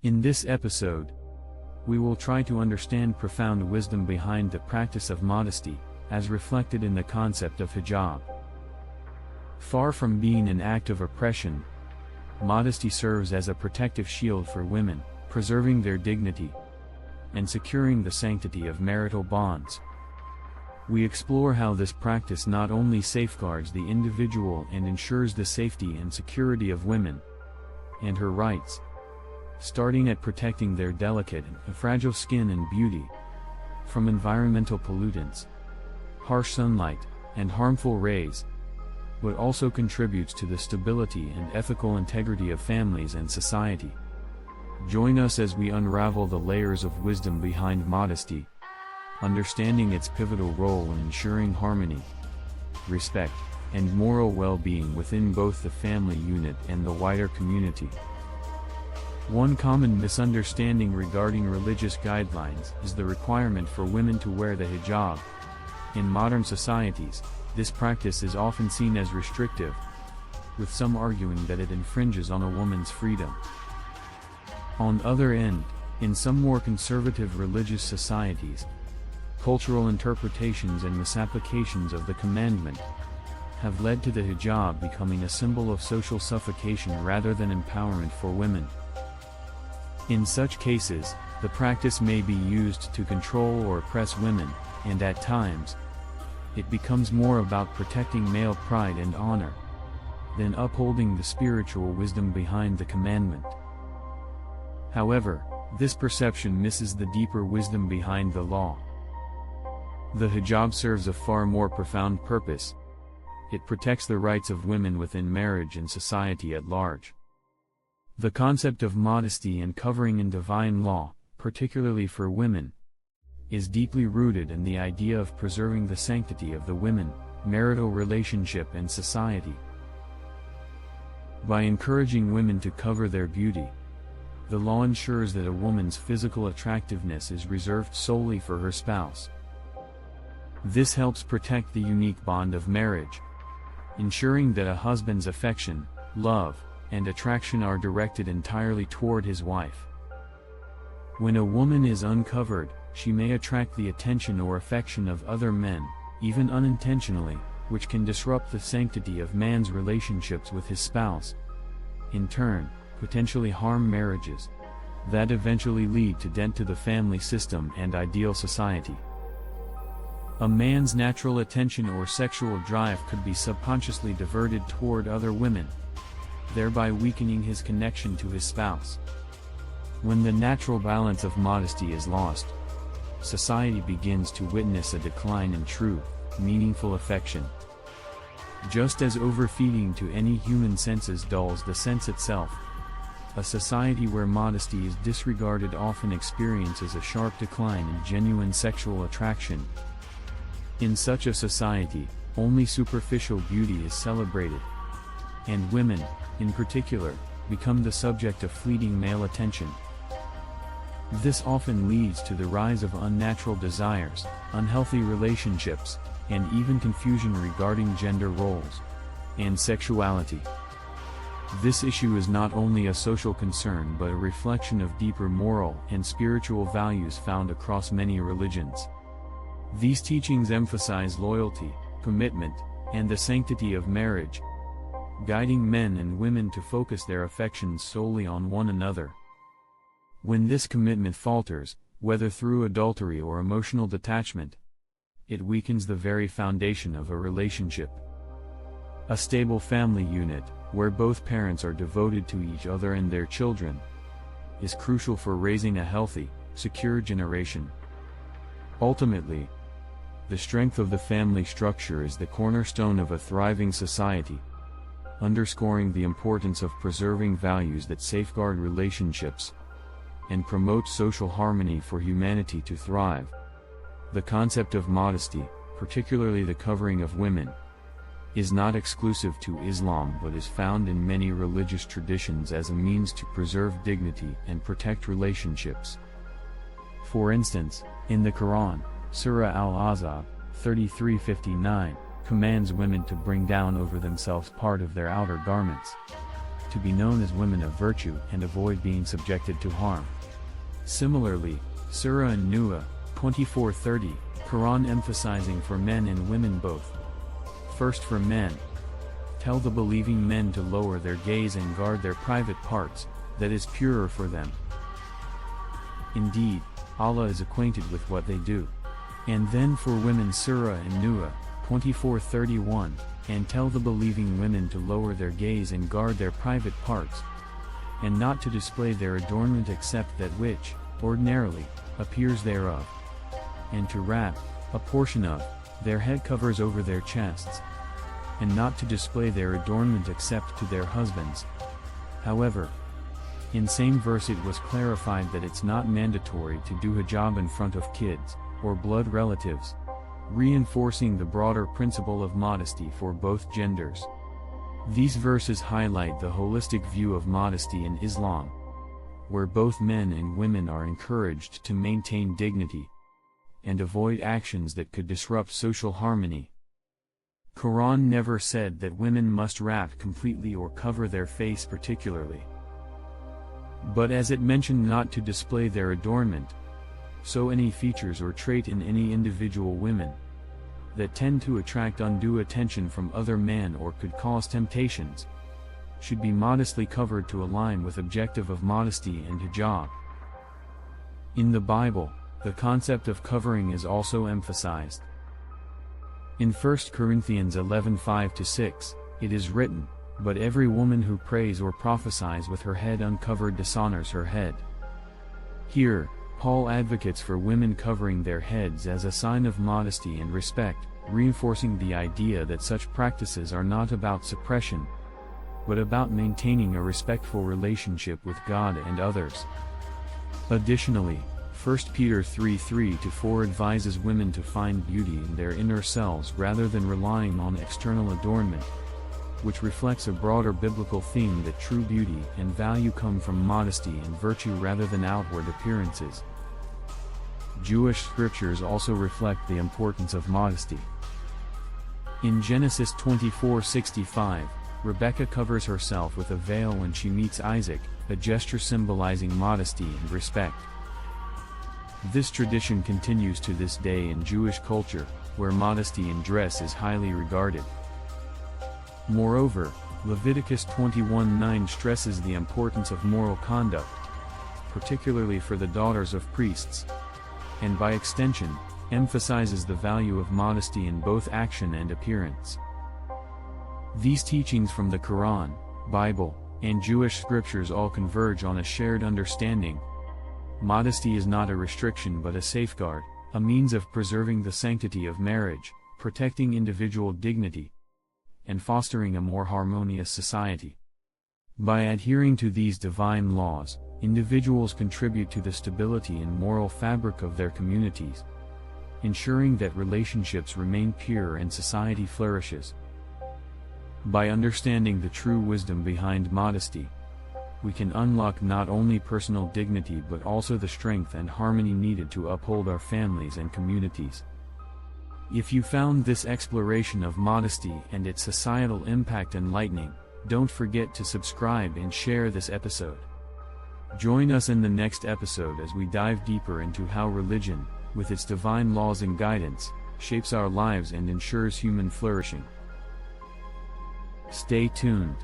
In this episode, we will try to understand profound wisdom behind the practice of modesty, as reflected in the concept of hijab. Far from being an act of oppression, modesty serves as a protective shield for women, preserving their dignity and securing the sanctity of marital bonds. We explore how this practice not only safeguards the individual and ensures the safety and security of women and her rights, starting at protecting their delicate and fragile skin and beauty from environmental pollutants, harsh sunlight, and harmful rays, but also contributes to the stability and ethical integrity of families and society. Join us as we unravel the layers of wisdom behind modesty, understanding its pivotal role in ensuring harmony, respect, and moral well-being within both the family unit and the wider community. One common misunderstanding regarding religious guidelines is the requirement for women to wear the hijab. In modern societies, this practice is often seen as restrictive, with some arguing that it infringes on a woman's freedom. On the other end, in some more conservative religious societies, cultural interpretations and misapplications of the commandment have led to the hijab becoming a symbol of social suffocation rather than empowerment for women. In such cases, the practice may be used to control or oppress women, and at times, it becomes more about protecting male pride and honor than upholding the spiritual wisdom behind the commandment. However, this perception misses the deeper wisdom behind the law. The hijab serves a far more profound purpose. It protects the rights of women within marriage and society at large. The concept of modesty and covering in divine law, particularly for women, is deeply rooted in the idea of preserving the sanctity of the women, marital relationship and society. By encouraging women to cover their beauty, the law ensures that a woman's physical attractiveness is reserved solely for her spouse. This helps protect the unique bond of marriage, ensuring that a husband's affection, love, and attraction are directed entirely toward his wife. When a woman is uncovered, she may attract the attention or affection of other men, even unintentionally, which can disrupt the sanctity of man's relationships with his spouse. In turn, potentially harm marriages that eventually lead to dent to the family system and ideal society. A man's natural attention or sexual drive could be subconsciously diverted toward other women, thereby weakening his connection to his spouse. When the natural balance of modesty is lost, society begins to witness a decline in true, meaningful affection. Just as overfeeding to any human senses dulls the sense itself, a society where modesty is disregarded often experiences a sharp decline in genuine sexual attraction. In such a society, only superficial beauty is celebrated, and women, in particular, become the subject of fleeting male attention. This often leads to the rise of unnatural desires, unhealthy relationships, and even confusion regarding gender roles and sexuality. This issue is not only a social concern but a reflection of deeper moral and spiritual values found across many religions. These teachings emphasize loyalty, commitment, and the sanctity of marriage, guiding men and women to focus their affections solely on one another. When this commitment falters, whether through adultery or emotional detachment, it weakens the very foundation of a relationship. A stable family unit, where both parents are devoted to each other and their children, is crucial for raising a healthy, secure generation. Ultimately, the strength of the family structure is the cornerstone of a thriving society, underscoring the importance of preserving values that safeguard relationships and promote social harmony for humanity to thrive. The concept of modesty, particularly the covering of women, is not exclusive to Islam but is found in many religious traditions as a means to preserve dignity and protect relationships. For instance, in the Quran, Surah Al-Ahzab, 33:59, commands women to bring down over themselves part of their outer garments. to be known as women of virtue and avoid being subjected to harm. Similarly, Surah An-Nu'ah 24:30, Quran emphasizing for men and women both. First for men. Tell the believing men to lower their gaze and guard their private parts, that is purer for them. Indeed, Allah is acquainted with what they do. And then for women Surah An-Nu'ah 24:31, and tell the believing women to lower their gaze and guard their private parts, and not to display their adornment except that which, ordinarily, appears thereof, and to wrap, a portion of, their head covers over their chests, and not to display their adornment except to their husbands. However, in same verse it was clarified that it's not mandatory to do hijab in front of kids, or blood relatives, reinforcing the broader principle of modesty for both genders. These verses highlight the holistic view of modesty in Islam, where both men and women are encouraged to maintain dignity and avoid actions that could disrupt social harmony. Quran never said that women must wrap completely or cover their face particularly, but as it mentioned not to display their adornment, so any features or trait in any individual women that tend to attract undue attention from other men or could cause temptations should be modestly covered to align with objective of modesty and hijab. In the Bible, the concept of covering is also emphasized. In 1 Corinthians 11:5-6, it is written, "But every woman who prays or prophesies with her head uncovered dishonors her head." Here, Paul advocates for women covering their heads as a sign of modesty and respect, reinforcing the idea that such practices are not about suppression, but about maintaining a respectful relationship with God and others. Additionally, 1 Peter 3:3-4 advises women to find beauty in their inner selves rather than relying on external adornment, which reflects a broader biblical theme that true beauty and value come from modesty and virtue rather than outward appearances. Jewish scriptures also reflect the importance of modesty. In Genesis 24:65, Rebekah covers herself with a veil when she meets Isaac, a gesture symbolizing modesty and respect. This tradition continues to this day in Jewish culture, where modesty in dress is highly regarded. Moreover, Leviticus 21:9 stresses the importance of moral conduct, particularly for the daughters of priests, and by extension, emphasizes the value of modesty in both action and appearance. These teachings from the Quran, Bible, and Jewish scriptures all converge on a shared understanding. Modesty is not a restriction but a safeguard, a means of preserving the sanctity of marriage, protecting individual dignity, and fostering a more harmonious society. By adhering to these divine laws, individuals contribute to the stability and moral fabric of their communities, ensuring that relationships remain pure and society flourishes. By understanding the true wisdom behind modesty, we can unlock not only personal dignity but also the strength and harmony needed to uphold our families and communities. If you found this exploration of modesty and its societal impact enlightening, don't forget to subscribe and share this episode. Join us in the next episode as we dive deeper into how religion, with its divine laws and guidance, shapes our lives and ensures human flourishing. Stay tuned.